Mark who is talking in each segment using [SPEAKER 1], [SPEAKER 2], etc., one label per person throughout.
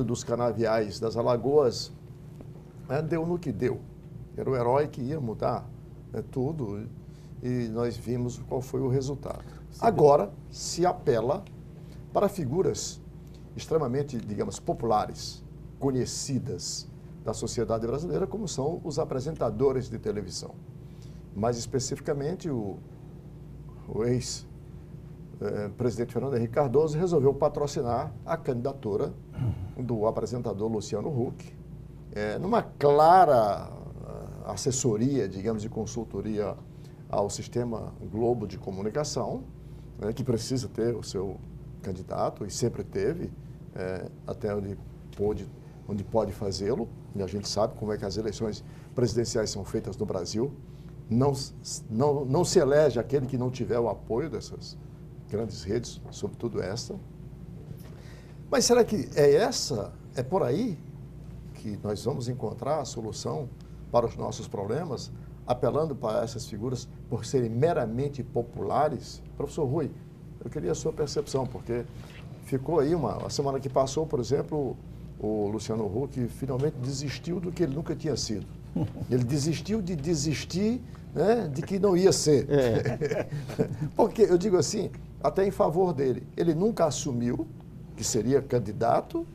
[SPEAKER 1] dos canaviais das Alagoas, né, deu no que deu. Era o herói que ia mudar, né, tudo, e nós vimos qual foi o resultado. Agora se apela para figuras extremamente, digamos, populares, conhecidas da sociedade brasileira, como são os apresentadores de televisão. Mais especificamente, o ex-presidente Fernando Henrique Cardoso resolveu patrocinar a candidatura do apresentador Luciano Huck, numa clara assessoria, digamos, de consultoria ao Sistema Globo de Comunicação, né, que precisa ter o seu candidato, e sempre teve, até onde pode fazê-lo. E a gente sabe como é que as eleições presidenciais são feitas no Brasil. Não se elege aquele que não tiver o apoio dessas grandes redes, sobretudo esta. Mas será que é por aí que nós vamos encontrar a solução para os nossos problemas, apelando para essas figuras por serem meramente populares? Professor Rui, eu queria a sua percepção, porque ficou aí a semana que passou, por exemplo, o Luciano Huck finalmente desistiu do que ele nunca tinha sido. Ele desistiu de desistir, né, de que não ia ser. Porque, eu digo assim, até em favor dele, ele nunca assumiu que seria candidato,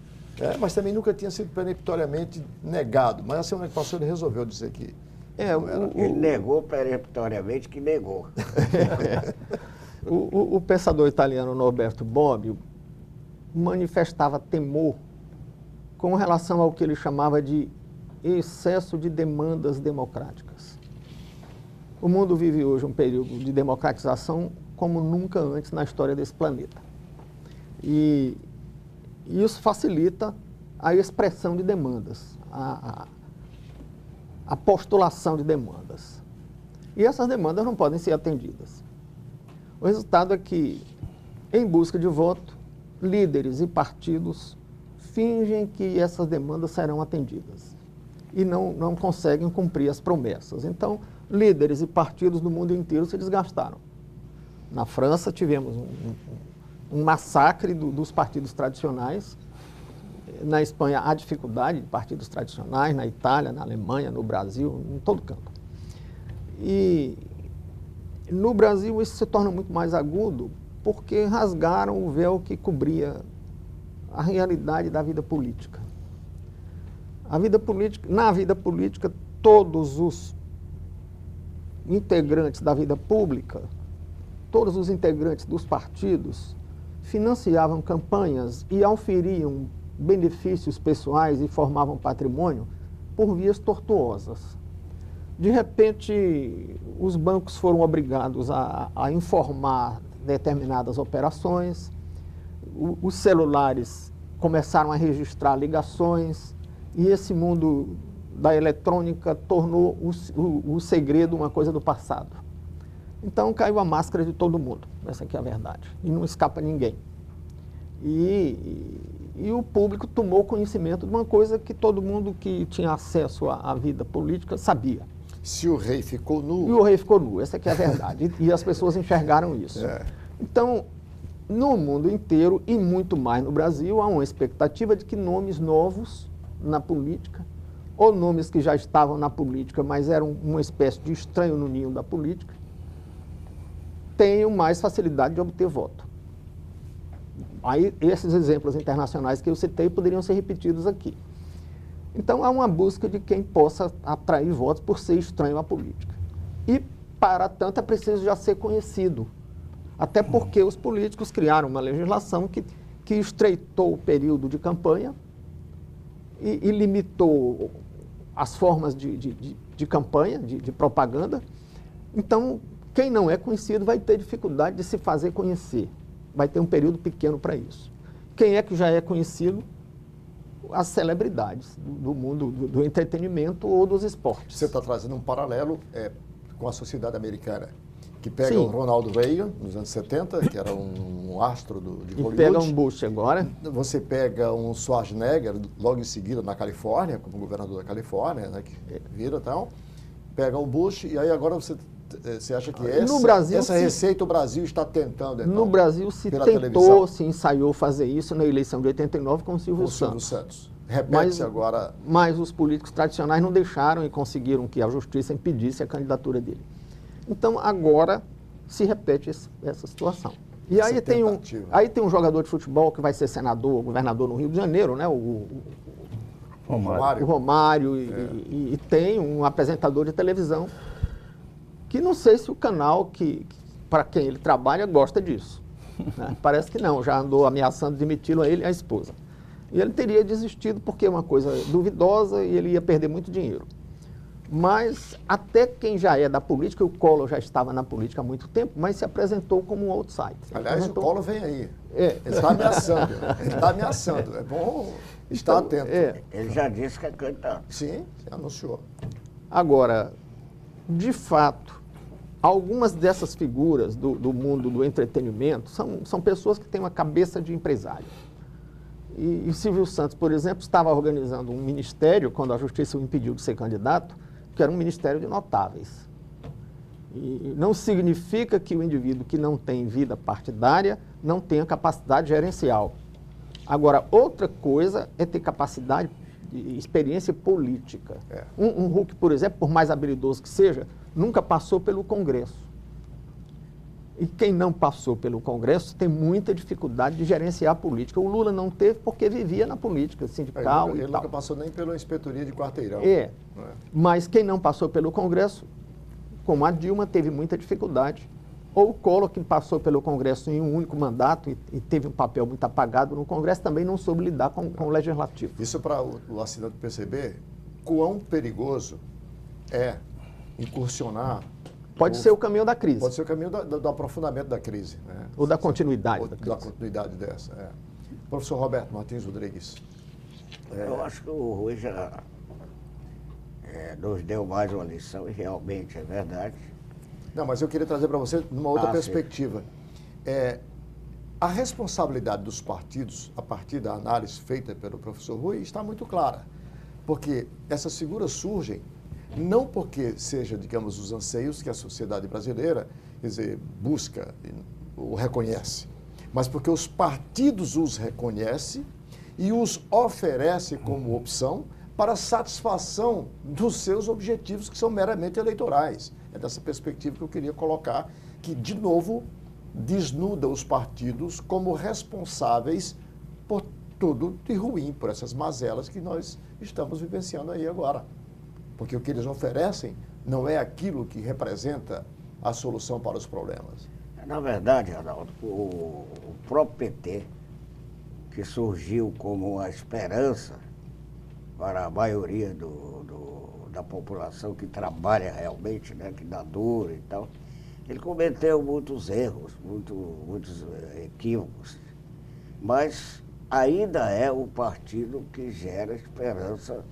[SPEAKER 1] mas também nunca tinha sido peremptoriamente negado. Mas a semana que passou ele resolveu dizer que
[SPEAKER 2] ele negou peremptoriamente que negou.
[SPEAKER 3] O pensador italiano Norberto Bobbio manifestava temor com relação ao que ele chamava de excesso de demandas democráticas. O mundo vive hoje um período de democratização como nunca antes na história desse planeta. E isso facilita a expressão de demandas, a postulação de demandas. E essas demandas não podem ser atendidas. O resultado é que, em busca de voto, líderes e partidos fingem que essas demandas serão atendidas e não conseguem cumprir as promessas. Então, líderes e partidos do mundo inteiro se desgastaram. Na França, tivemos um massacre dos partidos tradicionais. Na Espanha, há dificuldade de partidos tradicionais, na Itália, na Alemanha, no Brasil, em todo canto. E no Brasil isso se torna muito mais agudo porque rasgaram o véu que cobria a realidade da vida política. Na vida política, todos os integrantes da vida pública, todos os integrantes dos partidos financiavam campanhas e auferiam benefícios pessoais e formavam patrimônio por vias tortuosas. De repente, os bancos foram obrigados a informar determinadas operações, os celulares começaram a registrar ligações, e esse mundo da eletrônica tornou o segredo uma coisa do passado. Então caiu a máscara de todo mundo, essa aqui é a verdade, e não escapa ninguém. E o público tomou conhecimento de uma coisa que todo mundo que tinha acesso à vida política sabia.
[SPEAKER 1] Se o rei ficou nu...
[SPEAKER 3] E o rei ficou nu, essa aqui é a verdade, e as pessoas enxergaram isso. Então, no mundo inteiro, e muito mais no Brasil, há uma expectativa de que nomes novos na política, ou nomes que já estavam na política, mas eram uma espécie de estranho no ninho da política, tenham mais facilidade de obter voto. Aí, esses exemplos internacionais que eu citei poderiam ser repetidos aqui. Então, há uma busca de quem possa atrair votos por ser estranho à política. E, para tanto, é preciso já ser conhecido. Até porque os políticos criaram uma legislação que estreitou o período de campanha e limitou as formas de campanha, de propaganda. Então, quem não é conhecido vai ter dificuldade de se fazer conhecer. Vai ter um período pequeno para isso. Quem é que já é conhecido? As celebridades do mundo do entretenimento ou dos esportes.
[SPEAKER 1] Você está trazendo um paralelo com a sociedade americana, que pega o Ronald Reagan, nos anos 70, que era um astro de Hollywood.
[SPEAKER 3] E pega um Bush agora.
[SPEAKER 1] Você pega um Schwarzenegger, logo em seguida, na Califórnia, como governador da Califórnia, né, que vira e tal. Pega o Bush, e aí agora você Você acha que essa receita o Brasil está tentando, então?
[SPEAKER 3] No Brasil se tentou, se ensaiou fazer isso na eleição de 89 com o Silvio Santos.
[SPEAKER 1] Repete-se agora.
[SPEAKER 3] Mas os políticos tradicionais não deixaram e conseguiram que a justiça impedisse a candidatura dele. Então, agora se repete essa situação. E aí tem um jogador de futebol que vai ser senador, governador no Rio de Janeiro, né? O Romário. E tem um apresentador de televisão que não sei se o canal para quem ele trabalha gosta disso. Né? Parece que não, já andou ameaçando demiti-lo a ele e a esposa. E ele teria desistido porque é uma coisa duvidosa e ele ia perder muito dinheiro. Mas até quem já é da política, o Collor já estava na política há muito tempo, mas se apresentou como um outsider.
[SPEAKER 1] Aliás, o Collor vem aí. Ele está ameaçando. Ele está ameaçando. É bom estar atento.
[SPEAKER 2] Ele já disse que é candidato.
[SPEAKER 1] Sim, anunciou.
[SPEAKER 3] Agora, de fato, algumas dessas figuras do mundo do entretenimento são pessoas que têm uma cabeça de empresário. E Silvio Santos, por exemplo, estava organizando um ministério, quando a justiça o impediu de ser candidato, que era um ministério de notáveis. E não significa que o indivíduo que não tem vida partidária não tenha capacidade gerencial. Agora, outra coisa é ter capacidade de experiência política. Um Huck, por exemplo, por mais habilidoso que seja, nunca passou pelo Congresso. E quem não passou pelo Congresso tem muita dificuldade de gerenciar a política. O Lula não teve porque vivia na política sindical
[SPEAKER 1] ele nunca passou nem pela inspetoria de quarteirão.
[SPEAKER 3] Mas quem não passou pelo Congresso, como a Dilma, teve muita dificuldade. Ou o Collor, que passou pelo Congresso em um único mandato e teve um papel muito apagado no Congresso, também não soube lidar com o Legislativo.
[SPEAKER 1] Isso para o assinante perceber quão perigoso é incursionar.
[SPEAKER 3] Pode ser o caminho da crise.
[SPEAKER 1] Pode ser o caminho do aprofundamento da crise. Né?
[SPEAKER 3] Ou da continuidade.
[SPEAKER 1] Ou da continuidade dessa. Professor Roberto Martins Rodrigues.
[SPEAKER 2] Eu acho que o Rui já nos deu mais uma lição, e realmente é verdade.
[SPEAKER 1] Não, mas eu queria trazer para você uma outra perspectiva. A responsabilidade dos partidos, a partir da análise feita pelo professor Rui, está muito clara. Porque essas figuras surgem não porque seja, digamos, os anseios que a sociedade brasileira, quer dizer, busca ou reconhece, mas porque os partidos os reconhecem e os oferecem como opção para satisfação dos seus objetivos, que são meramente eleitorais. É dessa perspectiva que eu queria colocar, que, de novo, desnuda os partidos como responsáveis por tudo de ruim, por essas mazelas que nós estamos vivenciando aí agora. Porque o que eles oferecem não é aquilo que representa a solução para os problemas.
[SPEAKER 2] Na verdade, Arnaldo, o próprio PT, que surgiu como uma esperança para a maioria da população que trabalha realmente, né, que dá duro e tal, ele cometeu muitos erros, muitos equívocos, mas ainda é o partido que gera esperança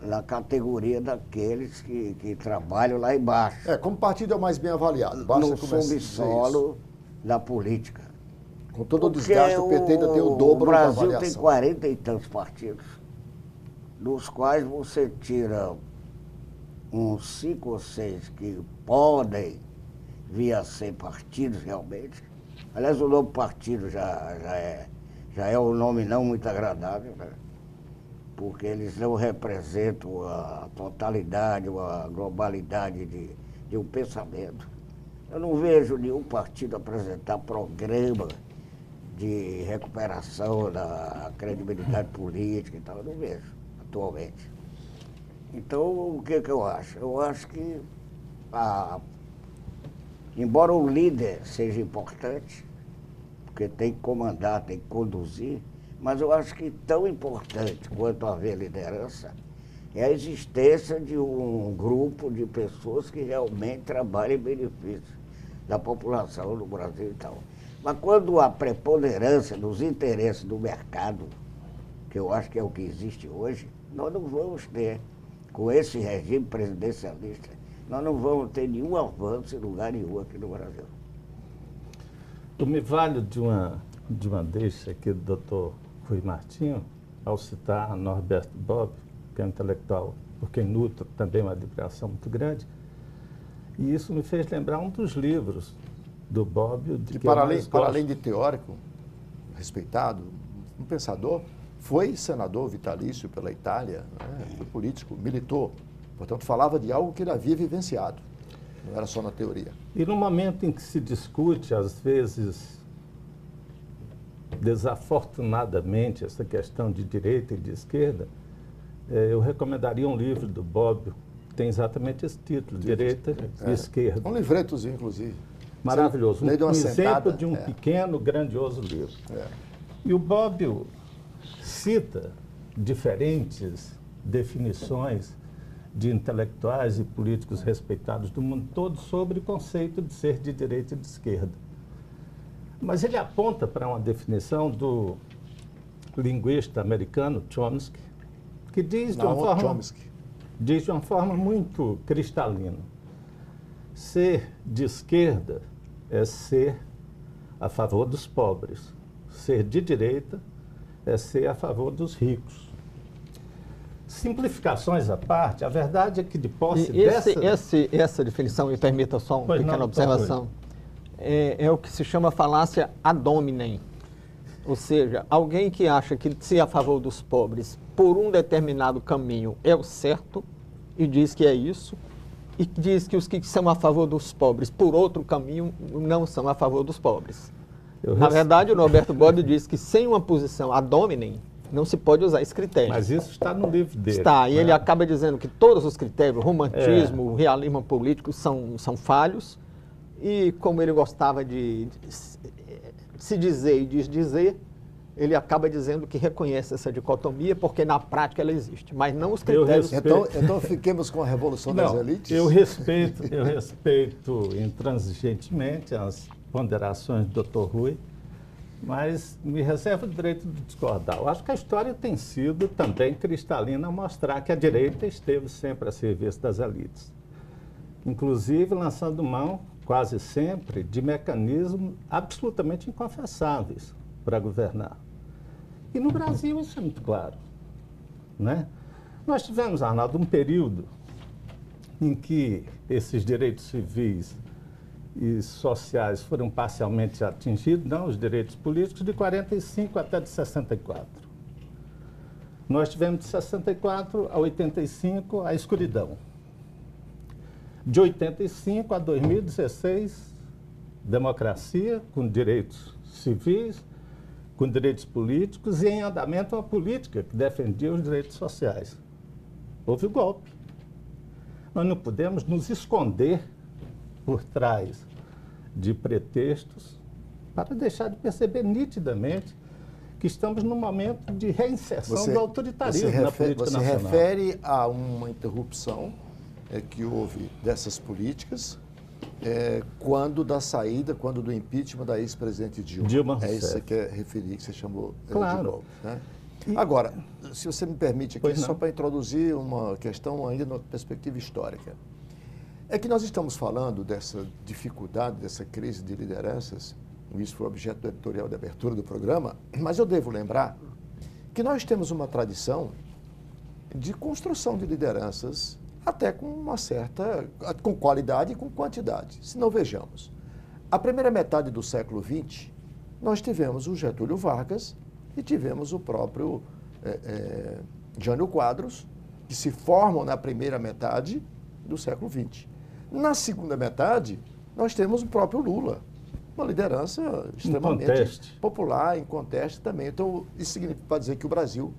[SPEAKER 2] na categoria daqueles que trabalham lá embaixo.
[SPEAKER 1] Como partido é o mais bem avaliado.
[SPEAKER 2] No subsolo da política.
[SPEAKER 1] Com todo o desgaste, o PT ainda tem o dobro da avaliação.
[SPEAKER 2] O Brasil tem 40 e tantos partidos, dos quais você tira uns 5 ou 6 que podem vir a ser partidos realmente. Aliás, o nome partido já é um nome não muito agradável, né? Porque eles não representam a totalidade ou a globalidade de um pensamento. Eu não vejo nenhum partido apresentar programa de recuperação da credibilidade política e tal, eu não vejo atualmente. Então, o que eu acho? Eu acho que, embora o líder seja importante, porque tem que comandar, tem que conduzir, mas eu acho que tão importante quanto haver liderança é a existência de um grupo de pessoas que realmente trabalham em benefício da população no Brasil e tal. Mas quando há preponderância dos interesses do mercado, que eu acho que é o que existe hoje, nós não vamos ter, com esse regime presidencialista, nós não vamos ter nenhum avanço em lugar nenhum aqui no Brasil.
[SPEAKER 4] Eu me valho de uma deixa aqui do doutor Rui Martinho, ao citar Norberto Bobbio, que é um intelectual por quem nutro também uma admiração muito grande. E isso me fez lembrar um dos livros do Bobbio,
[SPEAKER 1] Que
[SPEAKER 4] que
[SPEAKER 1] para
[SPEAKER 4] eu mais gosto.
[SPEAKER 1] além de teórico, respeitado, um pensador, foi senador vitalício pela Itália, né? Foi político, militou. Portanto, falava de algo que ele havia vivenciado, não era só na teoria.
[SPEAKER 4] E no momento em que se discute, às vezes, desafortunadamente, essa questão de direita e de esquerda, eu recomendaria um livro do Bobbio, que tem exatamente esse título, Direita e Esquerda.
[SPEAKER 1] Um livretozinho, inclusive.
[SPEAKER 4] Maravilhoso.
[SPEAKER 1] Lê de uma
[SPEAKER 4] exemplo
[SPEAKER 1] sentada,
[SPEAKER 4] de um pequeno, grandioso livro.
[SPEAKER 1] É.
[SPEAKER 4] E o Bobbio cita diferentes definições de intelectuais e políticos respeitados do mundo todo sobre o conceito de ser de direita e de esquerda. Mas ele aponta para uma definição do linguista americano Chomsky, que diz de uma forma muito cristalina: ser de esquerda é ser a favor dos pobres, ser de direita é ser a favor dos ricos. Simplificações à parte, a verdade é que de posse
[SPEAKER 3] Essa definição, me permita só uma pequena observação, é o que se chama falácia ad hominem. Ou seja, alguém que acha que ser a favor dos pobres por um determinado caminho é o certo e diz que é isso, e diz que os que são a favor dos pobres por outro caminho não são a favor dos pobres. Na verdade, o Norberto Bobbio diz que sem uma posição ad hominem não se pode usar esse critério.
[SPEAKER 4] Mas isso está no livro dele.
[SPEAKER 3] Está, e ele acaba dizendo que todos os critérios, romantismo, o realismo político, são falhos, e como ele gostava de se dizer e desdizer, ele acaba dizendo que reconhece essa dicotomia, porque na prática ela existe, mas não os critérios.
[SPEAKER 1] Então fiquemos com a revolução das elites?
[SPEAKER 4] Eu respeito intransigentemente as ponderações do Dr. Rui, mas me reservo o direito de discordar. Eu acho que a história tem sido também cristalina a mostrar que a direita esteve sempre a serviço das elites, inclusive lançando mão, quase sempre, de mecanismos absolutamente inconfessáveis para governar. E no Brasil isso é muito claro, né? Nós tivemos, Arnaldo, um período em que esses direitos civis e sociais foram parcialmente atingidos, não os direitos políticos, de 45 até de 64. Nós tivemos de 64 a 85 a escuridão. De 85 a 2016, democracia com direitos civis, com direitos políticos e em andamento uma política que defendia os direitos sociais. Houve o golpe. Nós não podemos nos esconder por trás de pretextos para deixar de perceber nitidamente que estamos num momento de reinserção do autoritarismo na política nacional.
[SPEAKER 1] Você refere a uma interrupção que houve dessas políticas quando do impeachment da ex-presidente Dilma. É isso que você quer referir, que você chamou de golpe, né? Agora, se você me permite aqui, só para introduzir uma questão ainda na perspectiva histórica. É que nós estamos falando dessa dificuldade, dessa crise de lideranças, isso foi objeto do editorial de abertura do programa, mas eu devo lembrar que nós temos uma tradição de construção de lideranças até com uma certa, com qualidade e com quantidade. Se não vejamos, a primeira metade do século XX, nós tivemos o Getúlio Vargas e tivemos o próprio Jânio Quadros, que se formam na primeira metade do século XX. Na segunda metade, nós temos o próprio Lula, uma liderança extremamente popular, em conteste também. Então, isso significa para dizer que o Brasil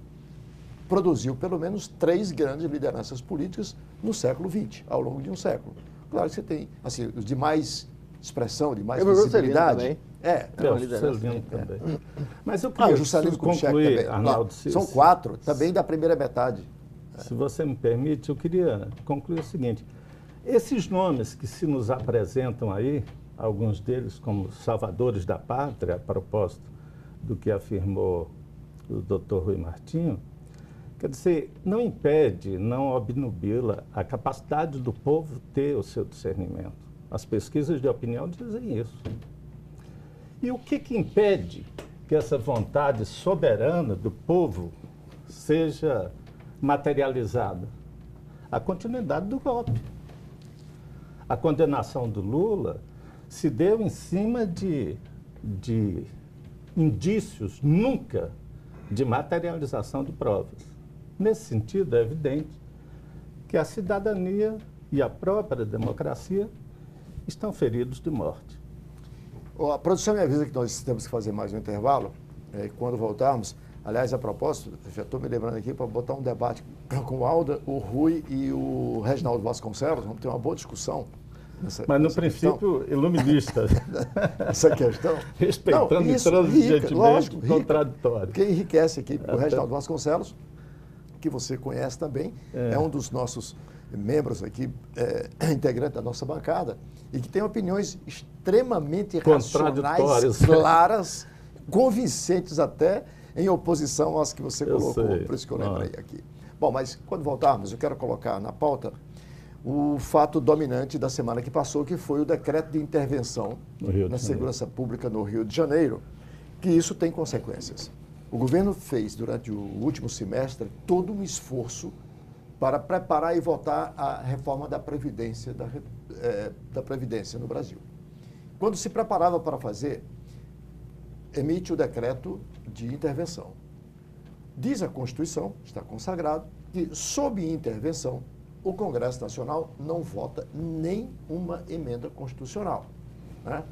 [SPEAKER 1] produziu pelo menos 3 grandes lideranças políticas no século XX, ao longo de um século. Claro que você tem, assim, os de mais expressão, de mais visibilidade.
[SPEAKER 4] Também. Mas eu queria concluir, Arnaldo.
[SPEAKER 1] São 4, também da primeira metade.
[SPEAKER 4] Se você me permite, eu queria concluir o seguinte. Esses nomes que se nos apresentam aí, alguns deles como salvadores da pátria, a propósito do que afirmou o Dr. Rui Martinho, quer dizer, não impede, não obnubila a capacidade do povo ter o seu discernimento. As pesquisas de opinião dizem isso. E o que impede que essa vontade soberana do povo seja materializada? A continuidade do golpe. A condenação do Lula se deu em cima de indícios, nunca de materialização de provas. Nesse sentido, é evidente que a cidadania e a própria democracia estão feridos de morte.
[SPEAKER 1] A produção me avisa que nós temos que fazer mais um intervalo. Quando voltarmos, aliás, a propósito, já estou me lembrando aqui para botar um debate com o Alda, o Rui e o Reginaldo Vasconcelos. Vamos ter uma boa discussão.
[SPEAKER 4] Mas no princípio iluminista.
[SPEAKER 1] Essa questão.
[SPEAKER 4] Respeitando intransigentemente o contraditório.
[SPEAKER 1] Quem enriquece aqui, o Reginaldo Vasconcelos, que você conhece também, é um dos nossos membros aqui, integrante da nossa bancada, e que tem opiniões extremamente racionais, claras, convincentes até, em oposição às que você colocou, por isso que eu lembrei aqui. Bom, mas quando voltarmos, eu quero colocar na pauta o fato dominante da semana que passou, que foi o decreto de intervenção na segurança pública no Rio de Janeiro, que isso tem consequências. O governo fez, durante o último semestre, todo um esforço para preparar e votar a reforma da Previdência, da Previdência no Brasil. Quando se preparava para fazer, emite o decreto de intervenção. Diz a Constituição, está consagrado, que, sob intervenção, o Congresso Nacional não vota nem uma emenda constitucional. Né?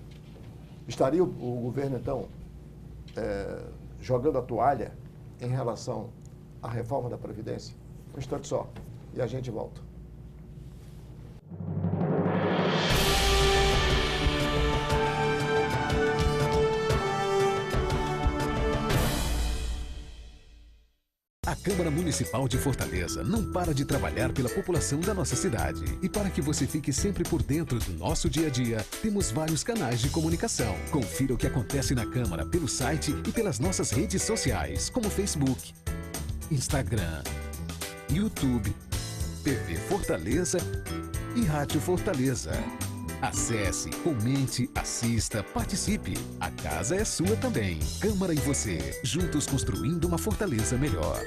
[SPEAKER 1] Estaria o governo, então, jogando a toalha em relação à reforma da Previdência? Um instante só, e a gente volta.
[SPEAKER 5] A Câmara Municipal de Fortaleza não para de trabalhar pela população da nossa cidade. E para que você fique sempre por dentro do nosso dia a dia, temos vários canais de comunicação. Confira o que acontece na Câmara pelo site e pelas nossas redes sociais, como Facebook, Instagram, YouTube, TV Fortaleza e Rádio Fortaleza. Acesse, comente, assista, participe. A casa é sua também. Câmara e você, juntos construindo uma Fortaleza melhor.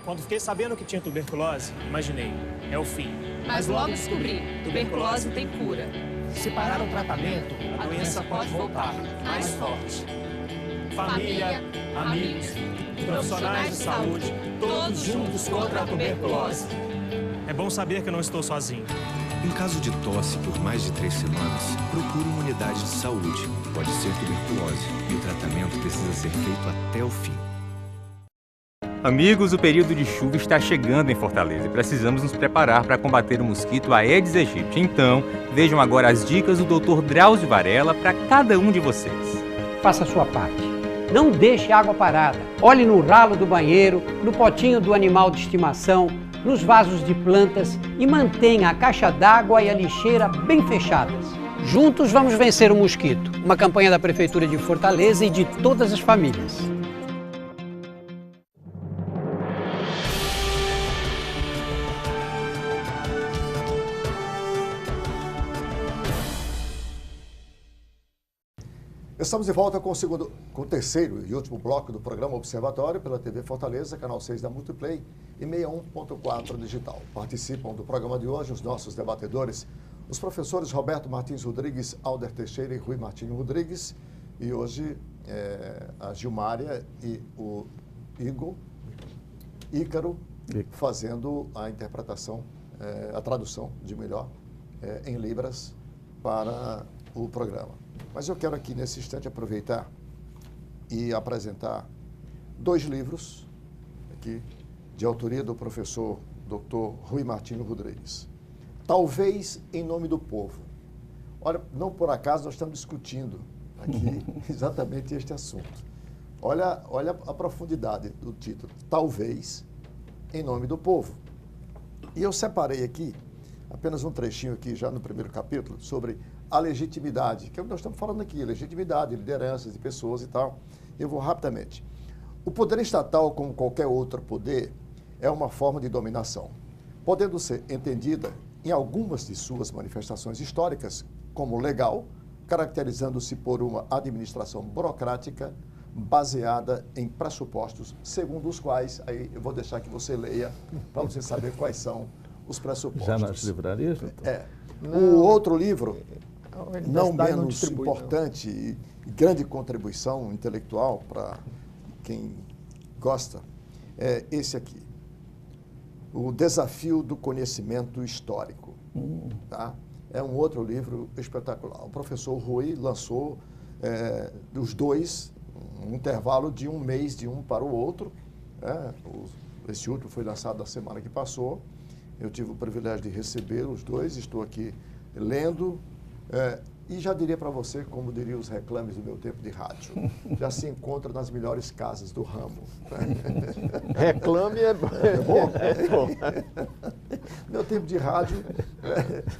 [SPEAKER 6] Quando fiquei sabendo que tinha tuberculose, imaginei, é o fim.
[SPEAKER 7] Mas logo descobri, tuberculose tem cura.
[SPEAKER 6] Se parar o tratamento, a doença pode voltar, mais forte. Família, amigos, profissionais de saúde, todos juntos contra a tuberculose. É bom saber que eu não estou sozinho.
[SPEAKER 8] Em caso de tosse por mais de 3 semanas, procure uma unidade de saúde. Pode ser tuberculose e o tratamento precisa ser feito até o fim.
[SPEAKER 9] Amigos, o período de chuva está chegando em Fortaleza e precisamos nos preparar para combater o mosquito Aedes aegypti. Então, vejam agora as dicas do Dr. Drauzio Varela para cada um de vocês.
[SPEAKER 10] Faça a sua parte. Não deixe água parada. Olhe no ralo do banheiro, no potinho do animal de estimação, nos vasos de plantas e mantenha a caixa d'água e a lixeira bem fechadas. Juntos vamos vencer o mosquito. Uma campanha da Prefeitura de Fortaleza e de todas as famílias.
[SPEAKER 1] Estamos de volta com o terceiro e último bloco do programa Observatório pela TV Fortaleza, canal 6 da Multiplay e 61.4 digital. Participam do programa de hoje os nossos debatedores, os professores Roberto Martins Rodrigues, Alder Teixeira e Rui Martinho Rodrigues, e hoje a Gilmária e o Ícaro fazendo a interpretação, a tradução, de melhor, em Libras para o programa. Mas eu quero aqui, nesse instante, aproveitar e apresentar 2 livros aqui, de autoria do professor Dr. Rui Martinho Rodrigues. Talvez em Nome do Povo. Olha, não por acaso nós estamos discutindo aqui exatamente este assunto. Olha a profundidade do título. Talvez em Nome do Povo. E eu separei aqui apenas um trechinho aqui, já no primeiro capítulo, sobre a legitimidade, que é o que nós estamos falando aqui, legitimidade, lideranças de pessoas e tal. Eu vou rapidamente. O poder estatal, como qualquer outro poder, é uma forma de dominação, podendo ser entendida em algumas de suas manifestações históricas como legal, caracterizando-se por uma administração burocrática baseada em pressupostos, segundo os quais, aí eu vou deixar que você leia, para você saber quais são os pressupostos.
[SPEAKER 4] Já nas livrarias, doutor?
[SPEAKER 1] O outro livro,
[SPEAKER 3] A
[SPEAKER 1] não
[SPEAKER 3] universidade não
[SPEAKER 1] menos
[SPEAKER 3] distribui,
[SPEAKER 1] importante e grande contribuição intelectual para quem gosta, é esse aqui. O Desafio do Conhecimento Histórico. Tá? É um outro livro espetacular. O professor Rui lançou os dois, um intervalo de um mês de um para o outro. Esse último foi lançado na semana que passou. Eu tive o privilégio de receber os dois, estou aqui lendo. E já diria para você, como diriam os reclames do meu tempo de rádio, já se encontra nas melhores casas do ramo.
[SPEAKER 3] Reclame é bom.
[SPEAKER 1] Meu tempo de rádio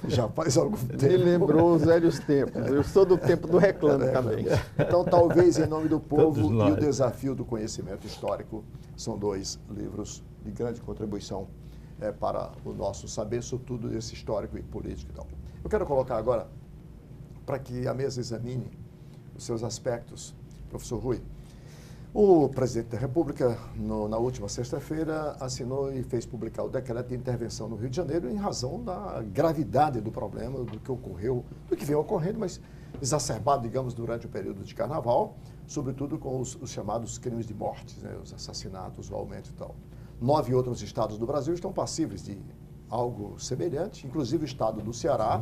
[SPEAKER 1] já faz algum tempo.
[SPEAKER 3] Me lembrou os velhos tempos. Eu sou do tempo do reclame também.
[SPEAKER 1] Então, talvez Em Nome do Povo e O Desafio do Conhecimento Histórico são dois livros de grande contribuição para o nosso saber, sobretudo esse histórico e político e tal. Eu quero colocar agora, para que a mesa examine os seus aspectos, professor Rui. O presidente da República, na última sexta-feira, assinou e fez publicar o decreto de intervenção no Rio de Janeiro em razão da gravidade do problema, do que ocorreu, do que vem ocorrendo, mas exacerbado, digamos, durante o período de carnaval, sobretudo com os chamados crimes de morte, né, os assassinatos, o aumento e tal. 9 outros estados do Brasil estão passíveis de algo semelhante, inclusive o estado do Ceará,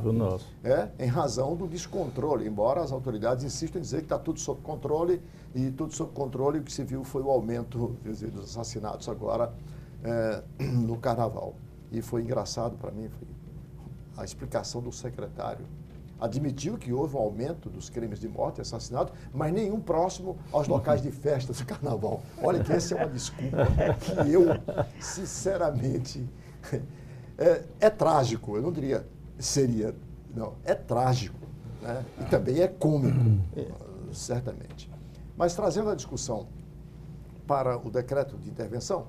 [SPEAKER 1] em razão do descontrole, embora as autoridades insistam em dizer que está tudo sob controle, e tudo sob controle, o que se viu foi o aumento, quer dizer, dos assassinatos agora no Carnaval. E foi engraçado para mim, foi a explicação do secretário. Admitiu que houve um aumento dos crimes de morte e assassinato, mas nenhum próximo aos locais de festas do Carnaval. Olha que essa é uma desculpa que eu, sinceramente... É trágico, eu não diria seria, não, é trágico, né? E também é cômico, certamente. Mas trazendo a discussão para o decreto de intervenção,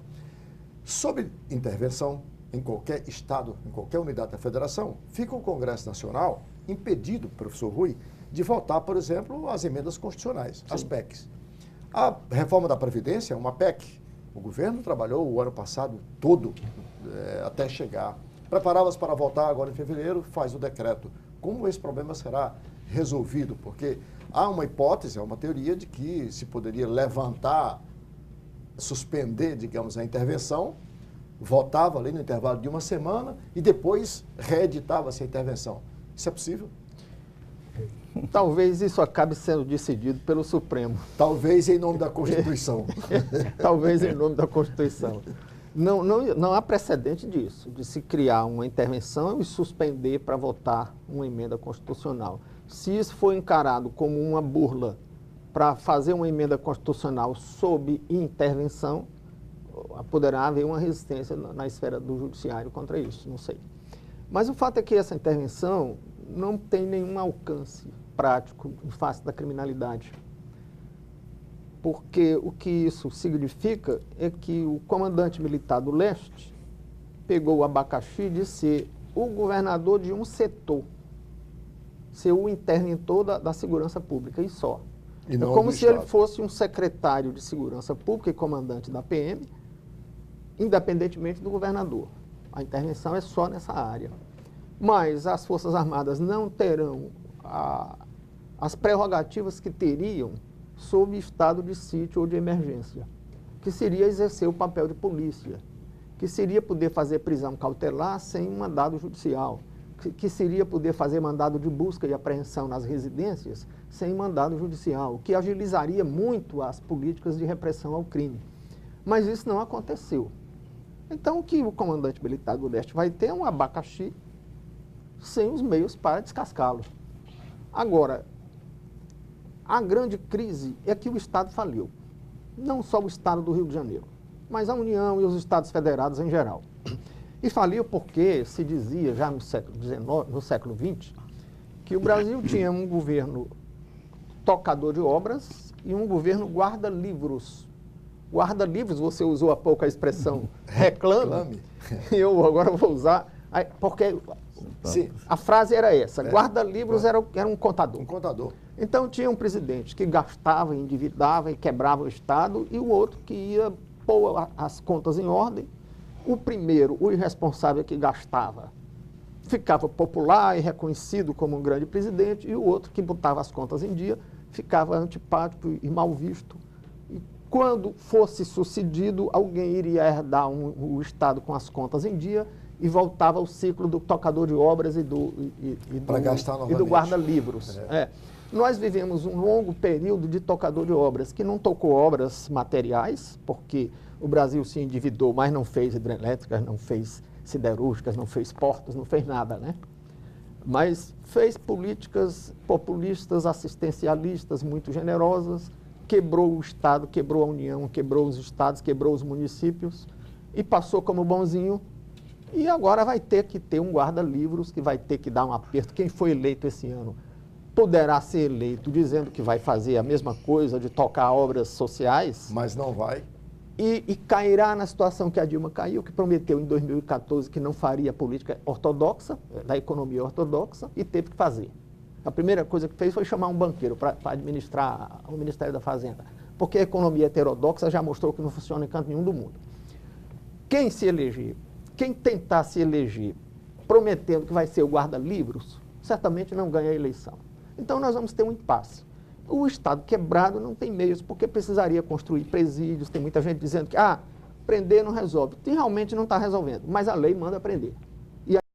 [SPEAKER 1] sobre intervenção em qualquer estado, em qualquer unidade da federação, fica o Congresso Nacional impedido, professor Rui, de votar, por exemplo, as emendas constitucionais, as PECs. A reforma da Previdência é uma PEC. O governo trabalhou o ano passado todo até chegar. Preparava-se para votar agora em fevereiro, faz o decreto. Como esse problema será resolvido? Porque há uma hipótese, há uma teoria de que se poderia levantar, suspender, digamos, a intervenção, votava ali no intervalo de uma semana e depois reeditava-se a intervenção. Isso é possível?
[SPEAKER 3] Talvez isso acabe sendo decidido pelo Supremo.
[SPEAKER 1] Talvez em nome da Constituição.
[SPEAKER 3] Talvez em nome da Constituição. Não há precedente disso, de se criar uma intervenção e suspender para votar uma emenda constitucional. Se isso for encarado como uma burla para fazer uma emenda constitucional sob intervenção, poderá haver uma resistência na esfera do judiciário contra isso, não sei. Mas o fato é que essa intervenção não tem nenhum alcance prático em face da criminalidade. Porque o que isso significa é que o comandante militar do leste pegou o abacaxi de ser o governador de um setor, ser o interventor da segurança pública e só. É como se ele fosse um secretário de segurança pública e comandante da PM, independentemente do governador. A intervenção é só nessa área. Mas as Forças Armadas não terão as prerrogativas que teriam sob estado de sítio ou de emergência, que seria exercer o papel de polícia, que seria poder fazer prisão cautelar sem mandado judicial, que seria poder fazer mandado de busca e apreensão nas residências sem mandado judicial, que agilizaria muito as políticas de repressão ao crime. Mas isso não aconteceu. Então, o que o comandante militar do leste vai ter é um abacaxi sem os meios para descascá-lo. Agora, a grande crise é que o Estado faliu. Não só o Estado do Rio de Janeiro, mas a União e os Estados federados em geral. E faliu porque se dizia, já no século XIX, no século XX, que o Brasil tinha um governo tocador de obras e um governo guarda-livros. Guarda-livros, você usou há pouco a expressão reclame. Eu agora vou usar, porque sim, a frase era essa, guarda-livros era um contador.
[SPEAKER 1] Um contador.
[SPEAKER 3] Então tinha um presidente que gastava, endividava e quebrava o Estado e o outro que ia pôr as contas em ordem O primeiro, o irresponsável que gastava, ficava popular e reconhecido como um grande presidente, e o outro que botava as contas em dia ficava antipático e mal visto. E quando fosse sucedido, alguém iria herdar o Estado com as contas em dia e voltava ao ciclo do tocador de obras e do guarda-livros. Nós vivemos um longo período de tocador de obras, que não tocou obras materiais, porque o Brasil se endividou, mas não fez hidrelétricas, não fez siderúrgicas, não fez portos, não fez nada, né? Mas fez políticas populistas, assistencialistas, muito generosas, quebrou o Estado, quebrou a União, quebrou os estados, quebrou os municípios e passou como bonzinho. E agora vai ter que ter um guarda-livros que vai ter que dar um aperto. Quem foi eleito esse ano poderá ser eleito dizendo que vai fazer a mesma coisa, de tocar obras sociais.
[SPEAKER 1] Mas não vai.
[SPEAKER 3] E cairá na situação que a Dilma caiu, que prometeu em 2014 que não faria política ortodoxa, da economia ortodoxa, e teve que fazer. A primeira coisa que fez foi chamar um banqueiro para administrar o Ministério da Fazenda, porque a economia heterodoxa já mostrou que não funciona em canto nenhum do mundo. Quem se eleger, quem tentar se eleger prometendo que vai ser o guarda-livros, certamente não ganha a eleição. Então nós vamos ter um impasse. O Estado quebrado não tem meios, porque precisaria construir presídios. Tem muita gente dizendo que prender não resolve. E realmente não está resolvendo, mas a lei manda prender.